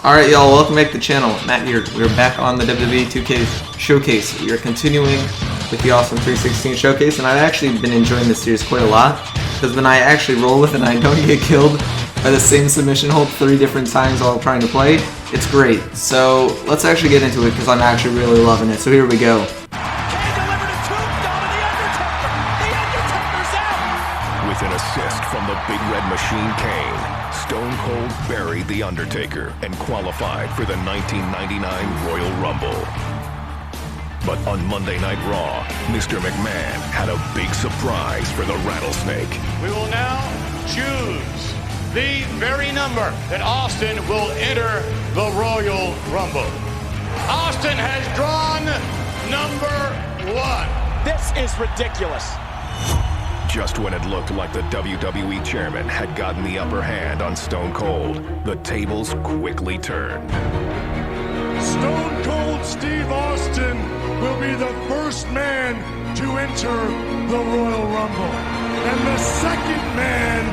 Alright y'all, welcome back to the channel. Matt here. We're back on the WWE 2K showcase. We are continuing with the awesome 316 showcase, and I've actually been enjoying this series quite a lot, because when I actually roll with it and I don't get killed by the same submission hold 3 different times while trying to play, it's great. So let's actually get into it, because I'm actually really loving it. So here we go. With an assist from the Big Red Machine Kane, Stone Cold buried The Undertaker and qualified for the 1999 Royal Rumble. But on Monday Night Raw, Mr. McMahon had a big surprise for the Rattlesnake. We will now choose the very number that Austin will enter the Royal Rumble. Austin has drawn number 1. This is ridiculous. Just when it looked like the WWE chairman had gotten the upper hand on Stone Cold, the tables quickly turned. Stone Cold Steve Austin will be the first man to enter the Royal Rumble. And the second man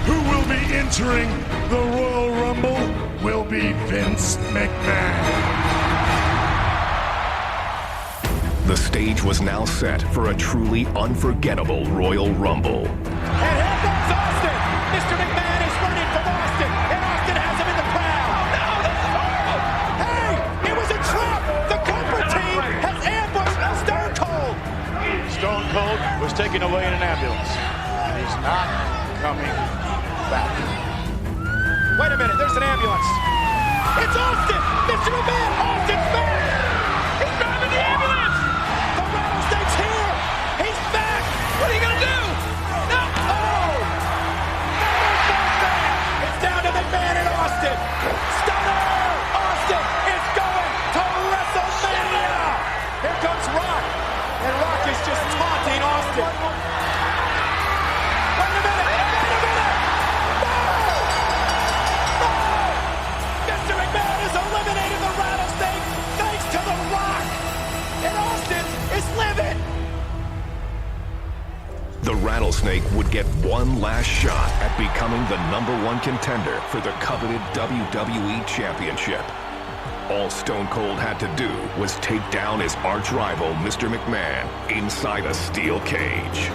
who will be entering the Royal Rumble will be Vince McMahon. The stage was now set for a truly unforgettable Royal Rumble. And here comes Austin. Mr. McMahon is running from Austin, and Austin has him in the crowd. Oh, no, this is horrible. Hey, it was a trap. The corporate team has ambushed Stone Cold. Stone Cold was taken away in an ambulance. He's not coming back. Wait a minute, there's an ambulance. It's Austin. Mr. McMahon, Austin's back. He's driving the ambulance. The Rattlesnake's here. He's back. What are you going to do? No. Oh. It's down to McMahon and Austin. Stunner. Austin is going to WrestleMania. Here comes Rock. And Rock is just taunting Austin. Wait a minute. Mr. McMahon has eliminated the Rattlesnake thanks to The Rock. And Austin is livid. The Rattlesnake would get one last shot at becoming the #1 contender for the coveted WWE Championship. All Stone Cold had to do was take down his arch-rival, Mr. McMahon, inside a steel cage.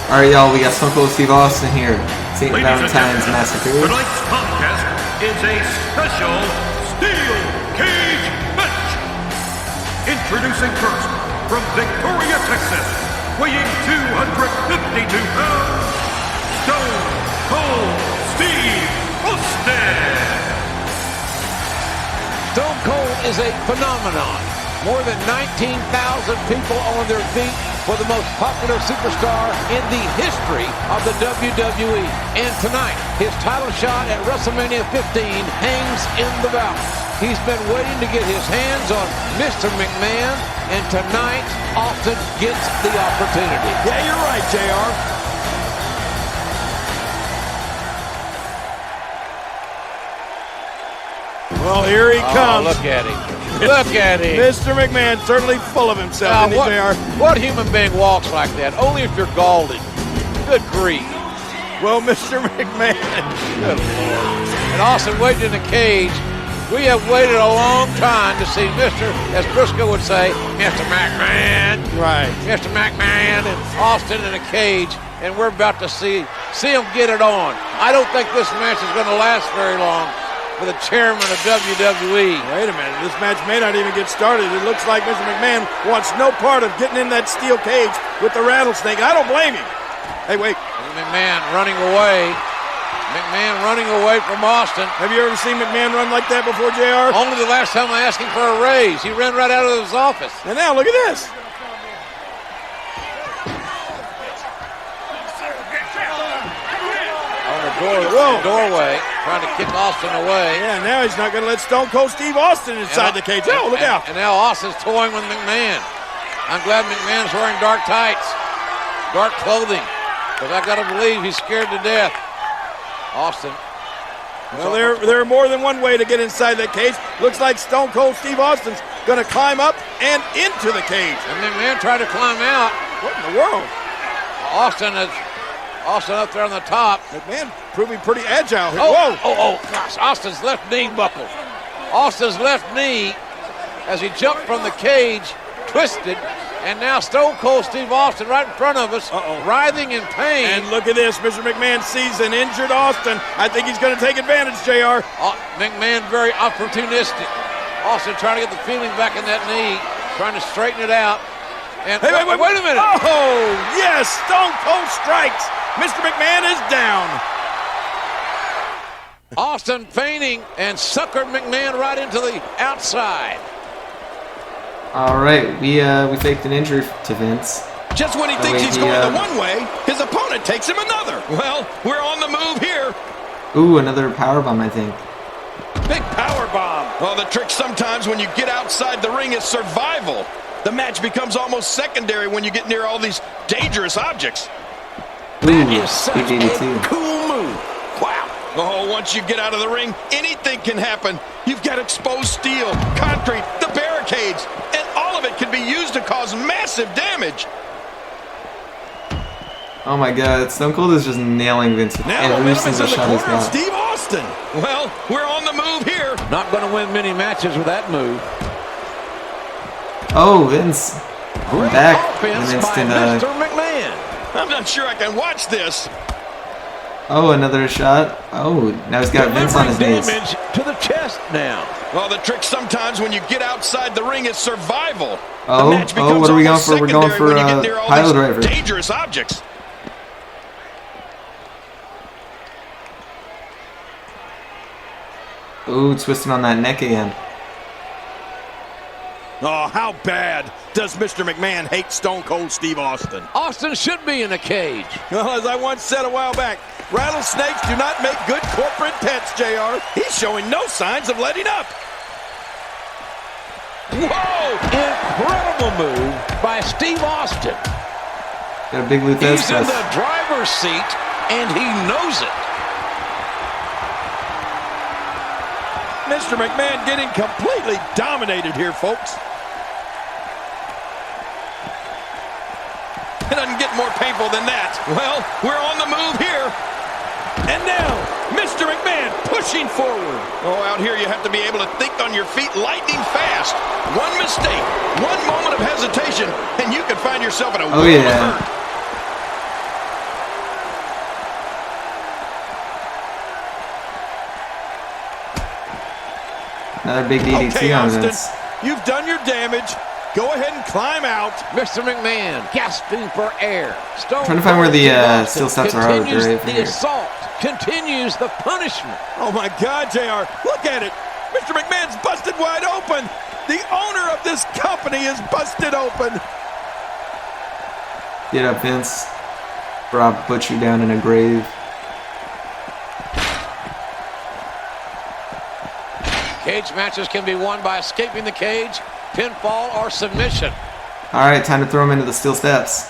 Alright y'all, we got Stone Cold Steve Austin here. St. Valentine's Massacre. Tonight's podcast is a special steel cage match. Introducing first, from Victoria, Texas, weighing 252 pounds, Stone Cold Steve Austin. Stone Cold is a phenomenon. More than 19,000 people on their feet for the most popular superstar in the history of the WWE. And tonight, his title shot at WrestleMania 15 hangs in the balance. He's been waiting to get his hands on Mr. McMahon, and tonight, Austin gets the opportunity. Yeah, you're right, JR. Well, here he comes. Look at him. Look at him. Mr. McMahon, certainly full of himself, isn't he, JR? What human being walks like that? Only if you're Galded. Good grief. Well, Mr. McMahon. Good Lord. And Austin waiting in the cage. We have waited a long time to see Mr., as Briscoe would say, Mr. McMahon. Right. Mr. McMahon and Austin in a cage, and we're about to see him get it on. I don't think this match is going to last very long for the chairman of WWE. Wait a minute. This match may not even get started. It looks like Mr. McMahon wants no part of getting in that steel cage with the Rattlesnake. I don't blame him. Hey, wait. McMahon running away. McMahon running away from Austin. Have you ever seen McMahon run like that before, JR? Only the last time I asked him for a raise. He ran right out of his office. And now, look at this. Doorway, trying to kick Austin away. Yeah, now he's not going to let Stone Cold Steve Austin inside the cage. Oh, look out. And now Austin's toying with McMahon. I'm glad McMahon's wearing dark tights, dark clothing, because I got to believe he's scared to death. Austin Well, there are more than one way to get inside that cage. Looks like Stone Cold Steve Austin's going to climb up and into the cage. And McMahon tried to climb out. What in the world? Austin up there on the top. McMahon proving pretty agile here. Oh, gosh, Austin's left knee buckled. Austin's left knee, as he jumped from the cage, twisted, and now Stone Cold Steve Austin right in front of us, writhing in pain. And look at this, Mr. McMahon sees an injured Austin. I think he's going to take advantage, JR. McMahon very opportunistic. Austin trying to get the feeling back in that knee, trying to straighten it out. And wait a minute. Oh, yes, Stone Cold strikes. Mr. McMahon is down. Austin feigning and suckered McMahon right into the outside. All right, we faked an injury to Vince. Just when he thinks he's going the one way, his opponent takes him another. Well, we're on the move here. Ooh, another powerbomb, I think. Big power bomb. Oh, the trick sometimes when you get outside the ring is survival. The match becomes almost secondary when you get near all these dangerous objects. That is such DDT. a cool move. Wow. Oh, once you get out of the ring, anything can happen. You've got exposed steel, concrete, the barricades, and all of it can be used to cause massive damage. Oh my God, Stone Cold is just nailing Vince with every single shot he's got. Steve Austin. Well, we're on the move here. Not going to win many matches with that move. Oh, Vince. Great Back offense an instant. by Mr. McMahon. I'm not sure I can watch this. Oh, another shot. Oh, now he's got Vince on his knees. Damage to the chest now. Well, the trick sometimes when you get outside the ring is survival. Oh, what are we going for? We're going for pile driver. Dangerous objects. Ooh, twisting on that neck again. Oh, how bad does Mr. McMahon hate Stone Cold Steve Austin? Austin should be in a cage. Well, as I once said a while back, rattlesnakes do not make good corporate pets, JR. He's showing no signs of letting up. Whoa! Incredible move by Steve Austin. Got a big Luthez He's in the driver's seat, and he knows it. Mr. McMahon getting completely dominated here, folks. It doesn't get more painful than that. Well, we're on the move here. And now, Mr. McMahon pushing forward. Oh, out here you have to be able to think on your feet lightning fast. One mistake, one moment of hesitation, and you could find yourself in a world of hurt. Another big DDT on Vince. You've done your damage. Go ahead and climb out. Mr. McMahon gasping for air. Stone Trying to find where the steel steps are. The assault continues the punishment. Oh my God, JR, look at it. Mr. McMahon's busted wide open. The owner of this company is busted open. Get up, Vince. Or I'll put you down in a grave. Cage matches can be won by escaping the cage, pinfall, or submission. All right, time to throw him into the steel steps.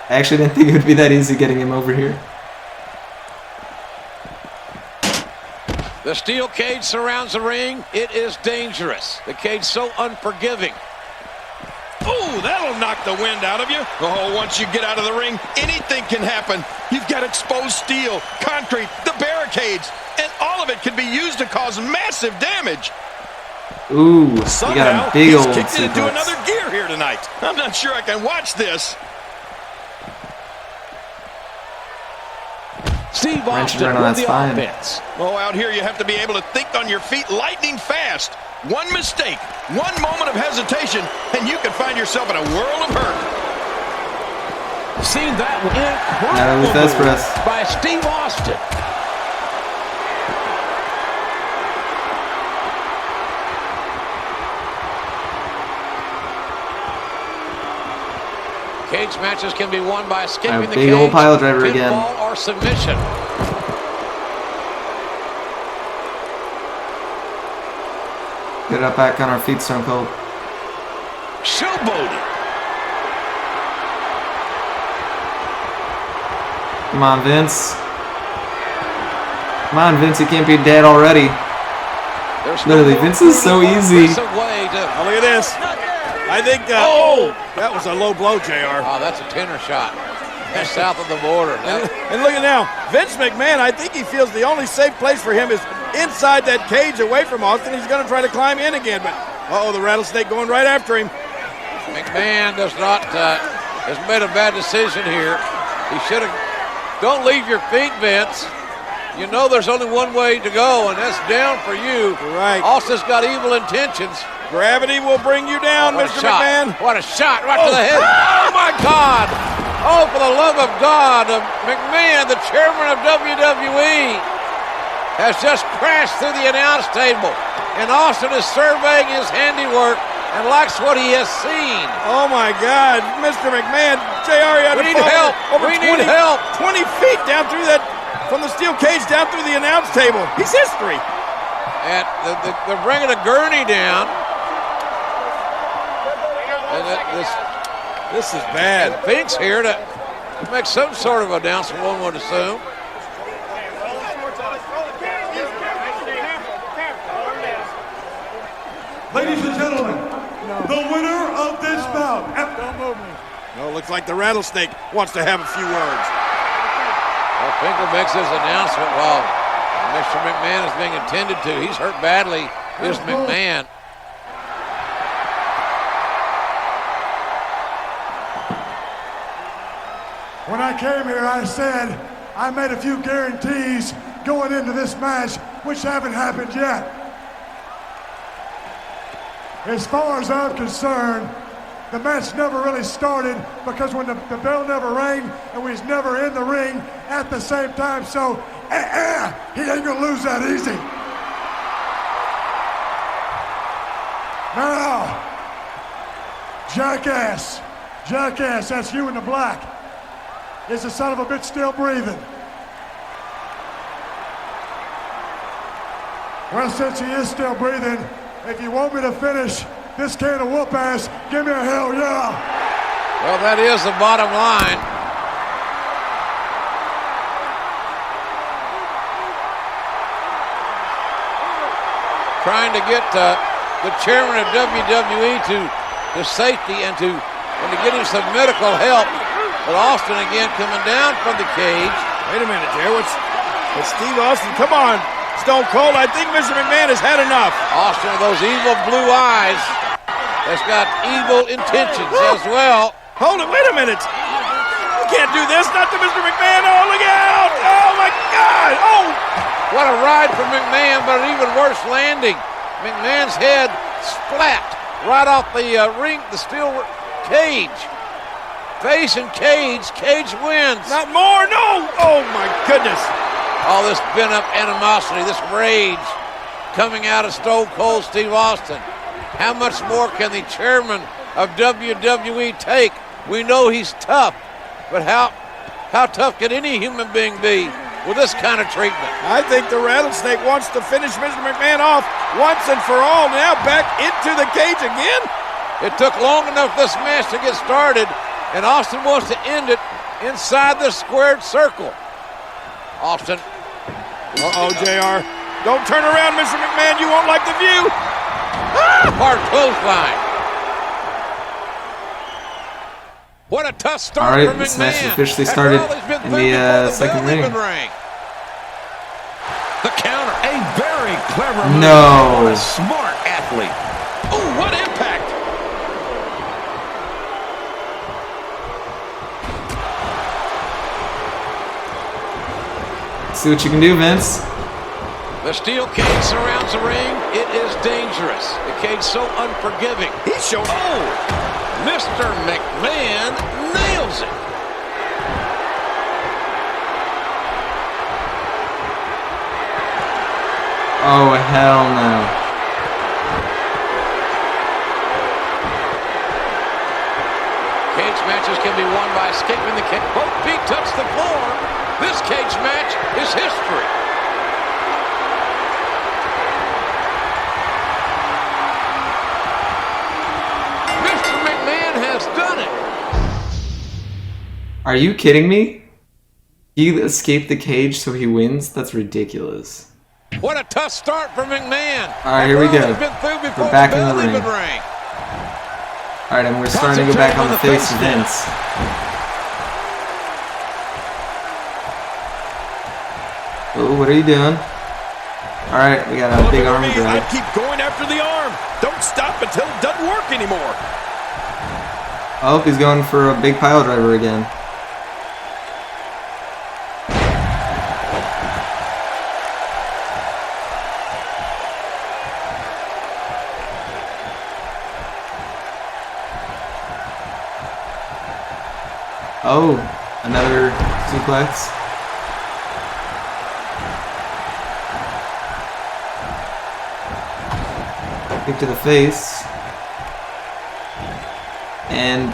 I actually didn't think it would be that easy getting him over here. The steel cage surrounds the ring. It is dangerous. The cage so unforgiving. Ooh, that'll knock the wind out of you. Oh, once you get out of the ring, anything can happen. You've got exposed steel, concrete, the barricades, and all of it can be used to cause massive damage. Ooh, you got a big old kicked it into suplex. another gear here tonight. I'm not sure I can watch this. Steve Austin right on with that the spine. offense. Oh, out here you have to be able to think on your feet lightning fast. One mistake, one moment of hesitation, and you can find yourself in a world of hurt. Seen that incredible move by Steve Austin. Cage matches can be won by escaping the cage, big old pile driver again. pinfall, or submission. Get up back on our feet, Stone Cold. Showboating. Come on, Vince. Come on, Vince, you can't be dead already. Literally, Vince is so easy. Oh, look at this. I think, that was a low blow, JR. Oh, that's a tenor shot. That's south of the border. And look at now, Vince McMahon, I think he feels the only safe place for him is inside that cage away from Austin. He's going to try to climb in again, but, the Rattlesnake going right after him. McMahon does not, has made a bad decision here. He should have, don't leave your feet, Vince. You know there's only one way to go, and that's down for you. Right. Austin's got evil intentions. Gravity will bring you down, Mr. McMahon. What a shot right to the head. Oh, my God. Oh, for the love of God. McMahon, the chairman of WWE, has just crashed through the announce table. And Austin is surveying his handiwork and likes what he has seen. Oh, my God. Mr. McMahon, JR, we need help. Over we 20, need help. 20 feet down through that, from the steel cage down through the announce table. He's history. And they're bringing a gurney down. And this is bad. And Fink's here to make some sort of announcement, one would assume. Ladies and gentlemen, the winner of this bout. Don't move me. No, it looks like the Rattlesnake wants to have a few words. Well, Finkel makes his announcement while Mr. McMahon is being attended to. He's hurt badly, is McMahon. When I came here, I said I made a few guarantees going into this match, which haven't happened yet. As far as I'm concerned, the match never really started because when the bell never rang and we was never in the ring at the same time, so he ain't gonna lose that easy. Now, jackass, that's you in the black. Is the son of a bitch still breathing? Well, since he is still breathing, if you want me to finish this can of whoop ass, give me a hell yeah. Well, that is the bottom line. Trying to get the chairman of WWE to safety and to get him some medical help. But Austin again coming down from the cage. Wait a minute, Joe. It's Steve Austin. Come on, Stone Cold. I think Mr. McMahon has had enough. Austin with those evil blue eyes has got evil intentions as well. Hold it. Wait a minute. You can't do this. Not to Mr. McMahon. Oh, look out. Oh, my God. Oh. What a ride for McMahon, but an even worse landing. McMahon's head splat right off the ring, the steel cage. Face and cage wins. Not more, no! Oh my goodness. All this pent-up animosity, this rage coming out of Stone Cold Steve Austin. How much more can the chairman of WWE take? We know he's tough, but how tough can any human being be with this kind of treatment? I think the Rattlesnake wants to finish Mr. McMahon off once and for all. Now back into the cage again. It took long enough this match to get started, and Austin wants to end it inside the squared circle. Austin. Uh-oh, JR. Don't turn around, Mr. McMahon. You won't like the view. Hard clothesline. What a tough start for McMahon. All right, this match has officially started in the second ring. The counter. A very clever move. No. What a smart athlete. Oh, what impact. See what you can do, Vince. The steel cage surrounds the ring. It is dangerous. The cage so unforgiving. He's showing. Oh, Mr. McMahon nails it. Oh, hell no. Cage matches can be won by escaping the cage. Both feet touch the floor. This cage match is history. Mr. McMahon has done it. Are you kidding me? He escaped the cage so he wins? That's ridiculous. What a tough start for McMahon. All right, here we go. We're back in the ring. All right, and we're starting to go back on the face of Vince. Oh, what are you doing? All right, we got a big arm drag. I keep going after the arm. Don't stop until it doesn't work anymore. Oh, he's going for a big pile driver again. Oh, another suplex. Kick to the face. And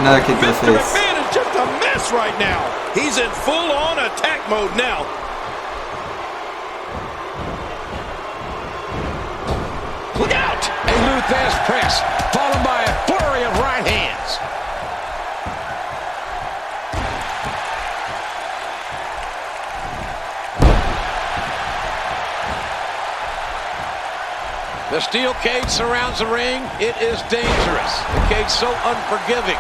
another kick to the face. Mr. McMahon is just a mess right now. He's in full-on attack mode now. Look out! A Luthez press, followed by a flurry of right hands. The steel cage surrounds the ring. It is dangerous. The cage so unforgiving.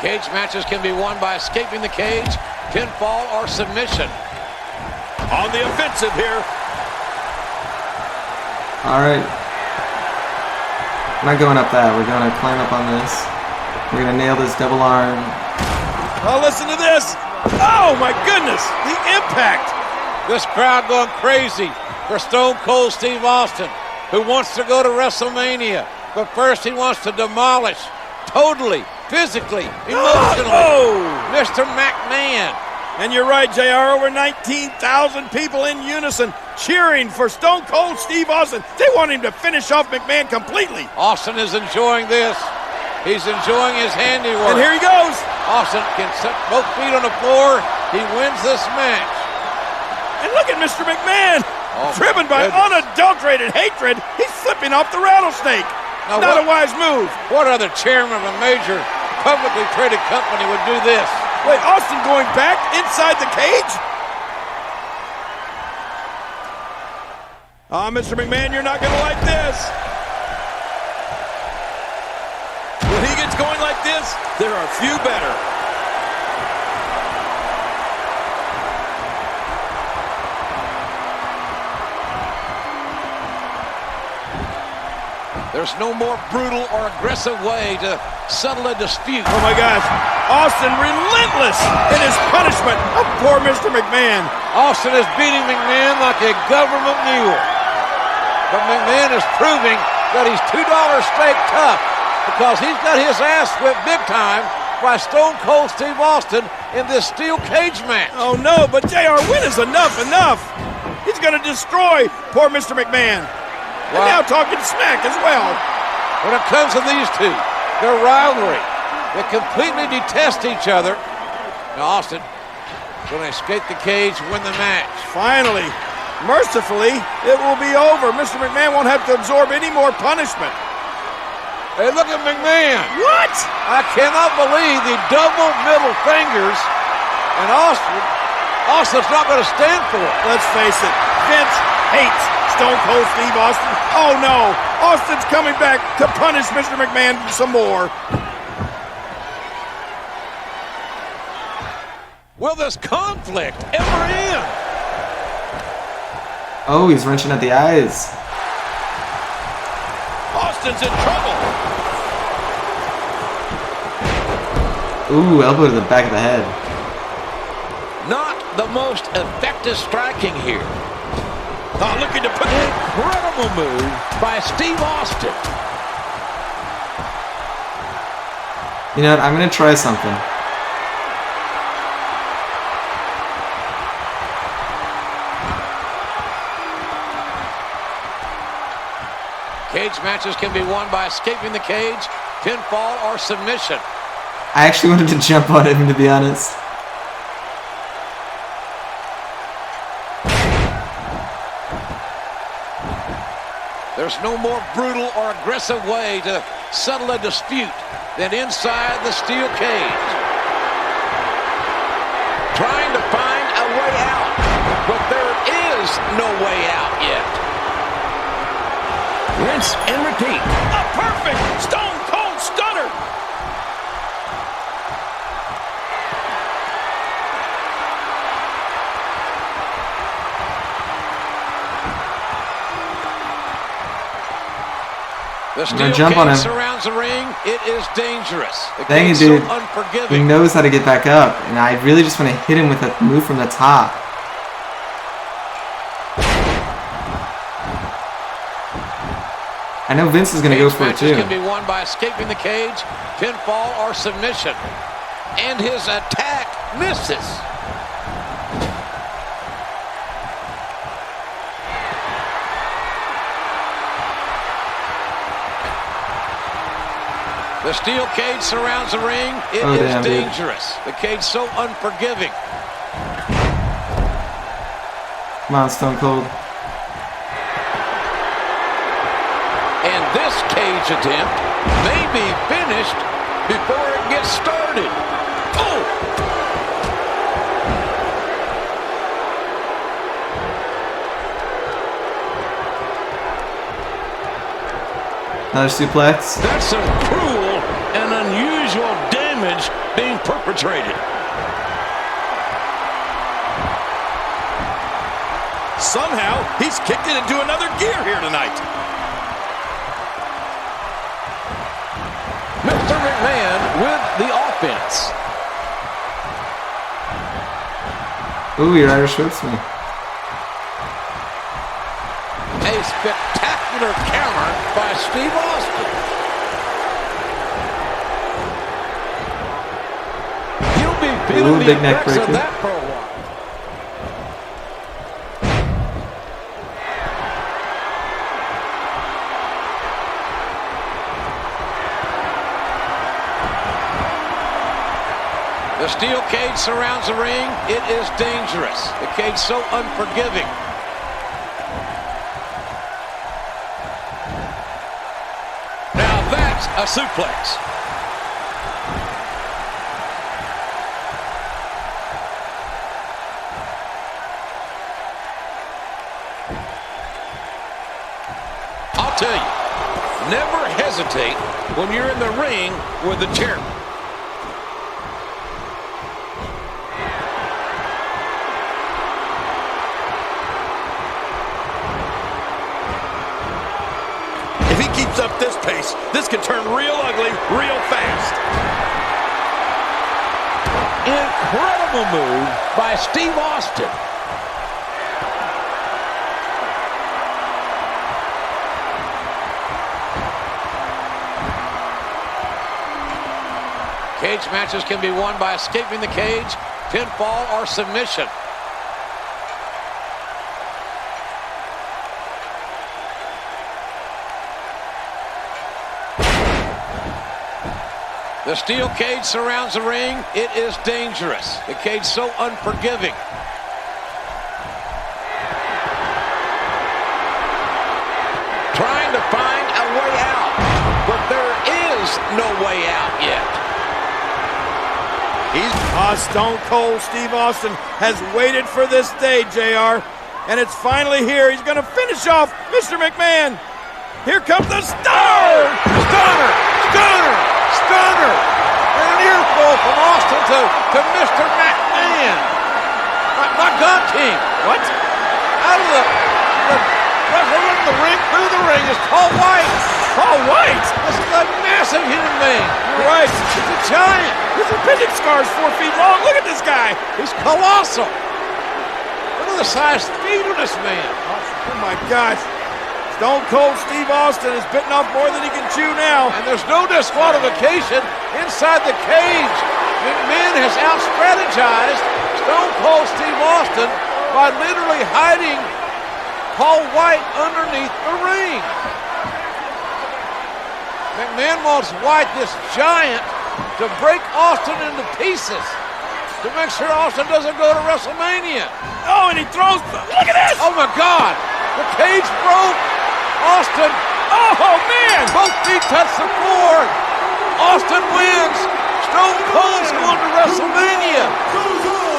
Cage matches can be won by escaping the cage, pinfall, or submission. On the offensive here. All right. We're not going up that. We're going to climb up on this. We're going to nail this double arm. Oh, listen to this. Oh, my goodness. The impact. This crowd going crazy for Stone Cold Steve Austin, who wants to go to WrestleMania. But first he wants to demolish, totally, physically, emotionally, Mr. McMahon. And you're right, JR. Over 19,000 people in unison cheering for Stone Cold Steve Austin. They want him to finish off McMahon completely. Austin is enjoying this. He's enjoying his handiwork. And here he goes. Austin can set both feet on the floor. He wins this match. And look at Mr. McMahon. Driven by unadulterated hatred, he's flipping off the Rattlesnake. Now Not a wise move. What other chairman of a major publicly traded company would do this? Wait, Austin going back inside the cage? Mr. McMahon, you're not going to like this. When he gets going like this, there are few better. There's no more brutal or aggressive way to settle a dispute. Oh my gosh, Austin relentless in his punishment of poor Mr. McMahon. Austin is beating McMahon like a government mule. But McMahon is proving that he's $2 steak tough because he's got his ass whipped big time by Stone Cold Steve Austin in this steel cage match. Oh no, but JR, when is enough? He's going to destroy poor Mr. McMahon. And now talking smack as well. When it comes to these two, their rivalry, they completely detest each other. Now Austin is going to escape the cage, win the match. Finally, mercifully, it will be over. Mr. McMahon won't have to absorb any more punishment. Hey, look at McMahon. What? I cannot believe the double middle fingers. And Austin's not going to stand for it. Let's face it, Vince hates Stone Cold Steve Austin. Oh no, Austin's coming back to punish Mr. McMahon some more. Will this conflict ever end? Oh, he's wrenching at the eyes. Austin's in trouble. Ooh, elbow to the back of the head. Not the most effective striking here. Looking to put Incredible move by Steve Austin. You know what? I'm going to try something. Cage matches can be won by escaping the cage, pinfall, or submission. I actually wanted to jump on him, to be honest. There's no more brutal or aggressive way to settle a dispute than inside the steel cage. Trying to find a way out, but there is no way out yet. Rinse and repeat. A perfect Stone Cold Stunner. The steel jump on him. cage surrounds the ring. It is dangerous. The Dang it, cage so dude. He unforgiving. knows how to get back up, and I really just want to hit him with a move from the top. I know Vince is going to go for it Matches too. can be won by escaping the cage, pinfall, or submission. And his attack misses. The steel cage surrounds the ring. It is damn, dude. dangerous. The cage so unforgiving. Come on, Stone Cold. And this cage attempt may be finished before it gets started. Oh! Another suplex. That's some cruel and unusual damage being perpetrated. Somehow, he's kicked it into another gear here tonight. Mr. McMahon with the offense. Ooh, your Irish whips me. A spectacular counter by Steve Austin. He'll be feeling the big neck effects of breaker. that for a while. The steel cage surrounds the ring. It is dangerous. The cage so unforgiving. Now that's a suplex. I'll tell you, never hesitate when you're in the ring with the chairman. If he keeps up this pace, this could turn real ugly real fast. Incredible move by Steve Austin. Cage matches can be won by escaping the cage, pinfall, or submission. The steel cage surrounds the ring. It is dangerous. The cage so unforgiving. Trying to find a way out, but there is no way out yet. Stone Cold Steve Austin has waited for this day, JR, and it's finally here. He's going to finish off Mr. McMahon. Here comes the stunner! Stunner! Stunner! Stunner! And an earful from Austin to Mr. McMahon. My God, team. What? Out of the wrestler in the ring, through the ring is Paul White. Paul White! This is a massive human being. You're right. He's a giant. His appendix scar is 4 feet long. Look at this guy. He's colossal. Look at the size feet of this man. Oh, my God. Stone Cold Steve Austin is bitten off more than he can chew now. And there's no disqualification inside the cage. McMahon has out-strategized Stone Cold Steve Austin by literally hiding Paul White underneath the ring. McMahon wants White, this giant, to break Austin into pieces to make sure Austin doesn't go to WrestleMania. Oh, and he throws. Look at this! Oh, my God. The cage broke. Austin, oh man, both feet touch the floor. Austin wins. Stone Cold's going to WrestleMania.